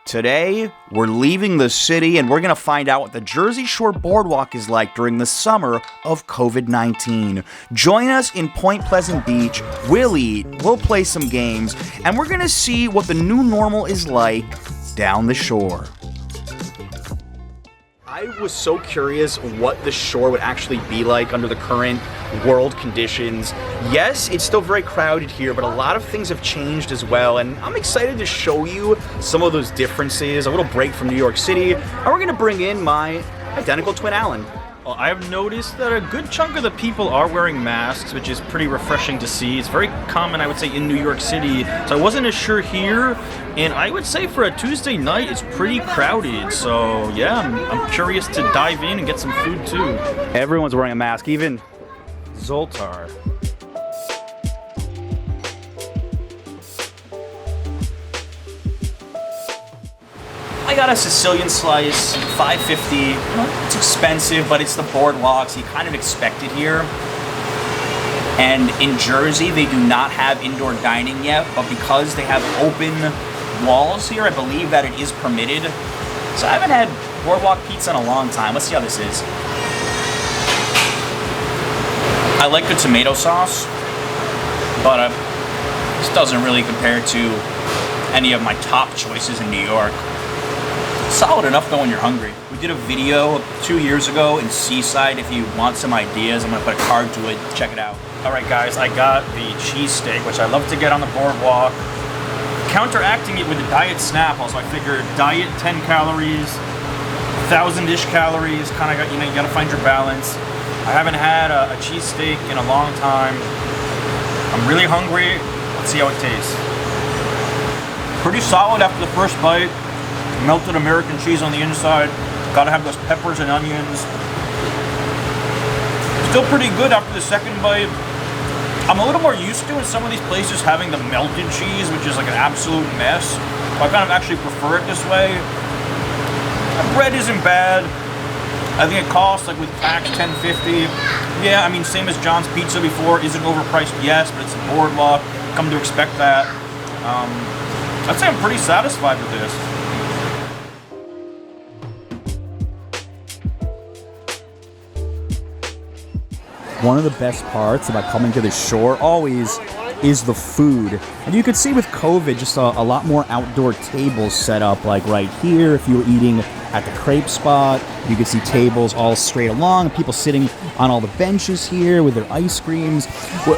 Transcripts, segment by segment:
Today, we're leaving the city and we're going to find out what the Jersey Shore Boardwalk is like during the summer of COVID-19. Join us in Point Pleasant Beach, we'll eat, we'll play some games, and we're going to see what the new normal is like down the shore. I was so curious what the shore would actually be like under the current world conditions. Yes, it's still very crowded here, but a lot of things have changed as well, and I'm excited to show you some of those differences, a little break from New York City, and we're gonna bring in my identical twin, Alan. Well, I have noticed that a good chunk of the people are wearing masks, which is pretty refreshing to see. It's very common, I would say, in New York City, so I wasn't as sure here, and I would say for a Tuesday night, it's pretty crowded, so yeah, I'm curious to dive in and get some food too. Everyone's wearing a mask, even Zoltar. I got a Sicilian slice, $5.50. It's expensive, but it's the Boardwalk, so you kind of expect it here. And in Jersey, they do not have indoor dining yet, but because they have open walls here, I believe that it is permitted. So I haven't had Boardwalk Pizza in a long time. Let's see how this is. I like the tomato sauce, but this doesn't really compare to any of my top choices in New York. Solid enough though when you're hungry. We did a video 2 years ago in Seaside. If you want some ideas, I'm gonna put a card to it. Check it out. All right, guys, I got the cheesesteak, which I love to get on the Boardwalk. Counteracting it with a diet Snapple, so I figured diet 10 calories, 1,000-ish calories. Kind of got, you gotta find your balance. I haven't had a cheesesteak in a long time. I'm really hungry. Let's see how it tastes. Pretty solid after the first bite. Melted American cheese on the inside. Gotta have those peppers and onions. Still pretty good after the second bite. I'm a little more used to in some of these places having the melted cheese, which is like an absolute mess. But I kind of actually prefer it this way. The bread isn't bad. I think it costs, like with tax, $10.50. Yeah, I mean, same as John's Pizza before. Isn't overpriced, yes, but it's a Boardwalk. Come to expect that. I'd say I'm pretty satisfied with this. One of the best parts about coming to the shore always is the food. And you could see with COVID just a lot more outdoor tables set up, like right here. If you were eating at the crepe spot, you could see tables all straight along, people sitting on all the benches here with their ice creams.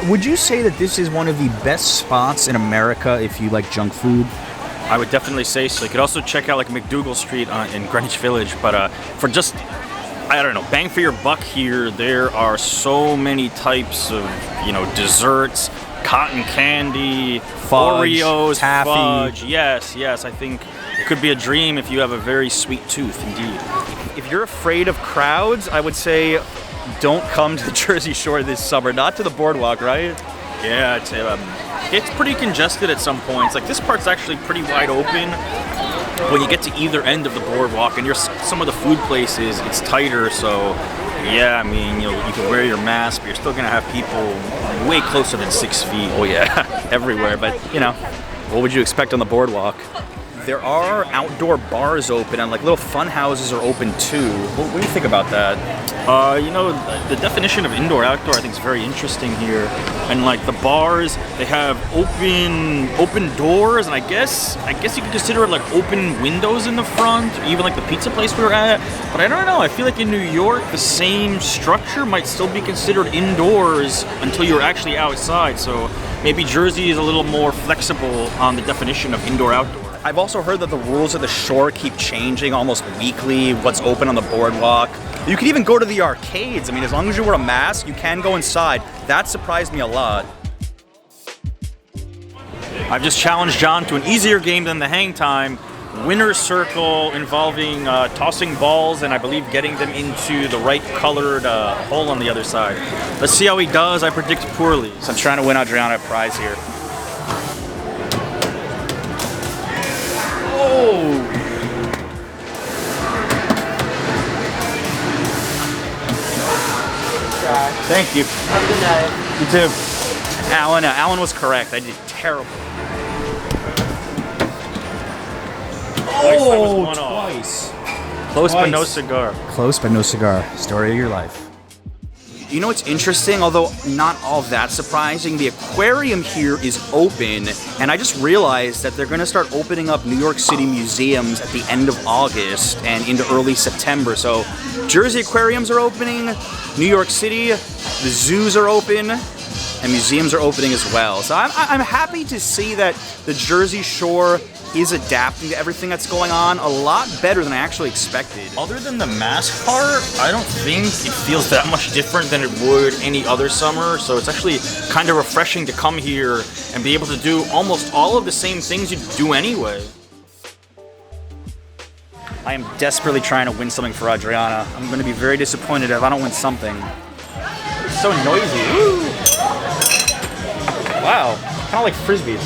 Would you say that this is one of the best spots in America if you like junk food? I would definitely say so. You could also check out like McDougal Street in Greenwich Village, but for just, I don't know, bang for your buck here, there are so many types of, desserts, cotton candy, fudge, Oreos, taffy. Fudge. Yes, I think it could be a dream if you have a very sweet tooth, indeed. If you're afraid of crowds, I would say don't come to the Jersey Shore this summer, not to the Boardwalk, right? Yeah, it's pretty congested at some points. Like this part's actually pretty wide open. When you get to either end of the Boardwalk and some of the food places, it's tighter, so yeah, I mean, you can wear your mask, but you're still gonna have people way closer than 6 feet. Oh yeah, everywhere, but what would you expect on the Boardwalk? There are outdoor bars open and like little fun houses are open too. What do you think about that? The definition of indoor-outdoor I think is very interesting here. And like the bars, they have open doors, and I guess you could consider it like open windows in the front, or even like the pizza place we were at. But I don't know, I feel like in New York, the same structure might still be considered indoors until you're actually outside. So maybe Jersey is a little more flexible on the definition of indoor-outdoor. I've also heard that the rules of the shore keep changing almost weekly, what's open on the Boardwalk. You can even go to the arcades. I mean, as long as you wear a mask, you can go inside. That surprised me a lot. I've just challenged John to an easier game than the hang time. Winner's circle involving tossing balls and I believe getting them into the right colored hole on the other side. Let's see how he does. I predict poorly. So I'm trying to win Adriana a prize here. Oh! Thank you. Have a good night. You too. Alan was correct. I did terrible. Twice I was one off. Twice. Close but no cigar. Close but no cigar. Story of your life. You know what's interesting, although not all that surprising, the aquarium here is open, and I just realized that they're going to start opening up New York City museums at the end of August and into early September. So Jersey aquariums are opening, New York City, the zoos are open, and museums are opening as well. So I'm happy to see that the Jersey Shore is adapting to everything that's going on a lot better than I actually expected. Other than the mask part, I don't think it feels that much different than it would any other summer, so it's actually kind of refreshing to come here and be able to do almost all of the same things you do anyway. I am desperately trying to win something for Adriana. I'm going to be very disappointed if I don't win something. It's so noisy. Woo! Wow, kind of like Frisbee.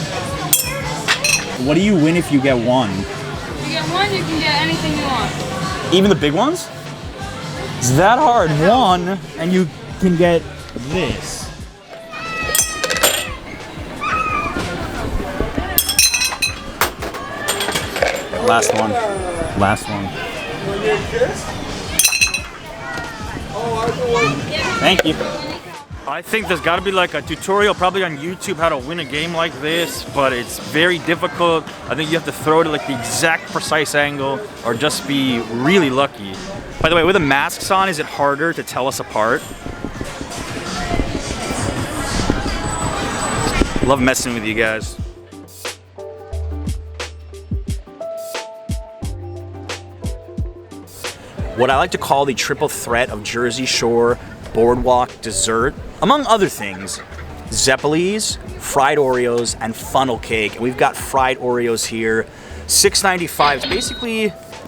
What do you win if you get one? If you get one, you can get anything you want. Even the big ones? It's that hard. One, and you can get this. Last one. Last one. Thank you. I think there's got to be like a tutorial probably on YouTube how to win a game like this, but it's very difficult. I think you have to throw it at like the exact precise angle or just be really lucky. By the way, with the masks on, is it harder to tell us apart? Love messing with you guys. What I like to call the triple threat of Jersey Shore Boardwalk dessert, among other things, Zeppelis, fried Oreos, and funnel cake. And we've got fried Oreos here, $6.95. It's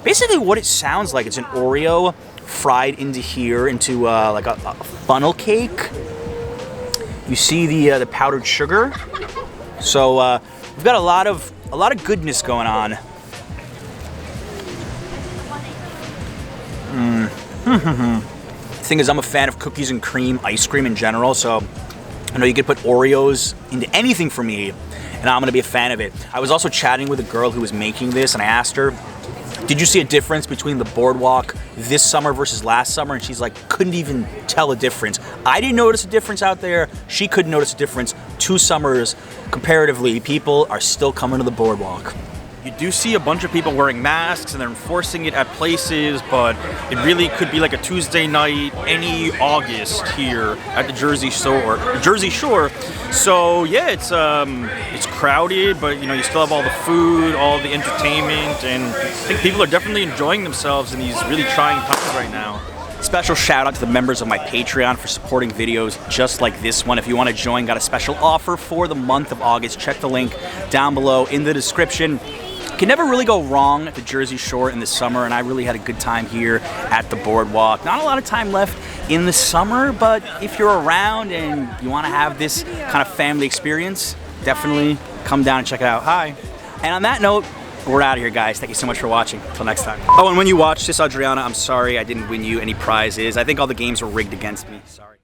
basically what it sounds like. It's an Oreo fried into here, into like a funnel cake. You see the powdered sugar. So we've got a lot of goodness going on. Thing is, I'm a fan of cookies and cream ice cream in general, so I know you could put Oreos into anything for me, and I'm gonna be a fan of it. I was also chatting with a girl who was making this, and I asked her, did you see a difference between the Boardwalk this summer versus last summer? And she's like, couldn't even tell a difference. I didn't notice a difference out there. She couldn't notice a difference. 2 summers, comparatively, people are still coming to the Boardwalk. You do see a bunch of people wearing masks and they're enforcing it at places, but it really could be like a Tuesday night, any August here at the Jersey Shore. So yeah, it's crowded, but you still have all the food, all the entertainment, and I think people are definitely enjoying themselves in these really trying times right now. Special shout out to the members of my Patreon for supporting videos just like this one. If you want to join, got a special offer for the month of August. Check the link down below in the description. Can never really go wrong at the Jersey Shore in the summer, and I really had a good time here at the Boardwalk. Not a lot of time left in the summer, but if you're around and you want to have this kind of family experience, definitely come down and check it out. Hi. And on that note, we're out of here, guys. Thank you so much for watching. Until next time. Oh, and when you watch this, Adriana, I'm sorry I didn't win you any prizes. I think all the games were rigged against me. Sorry.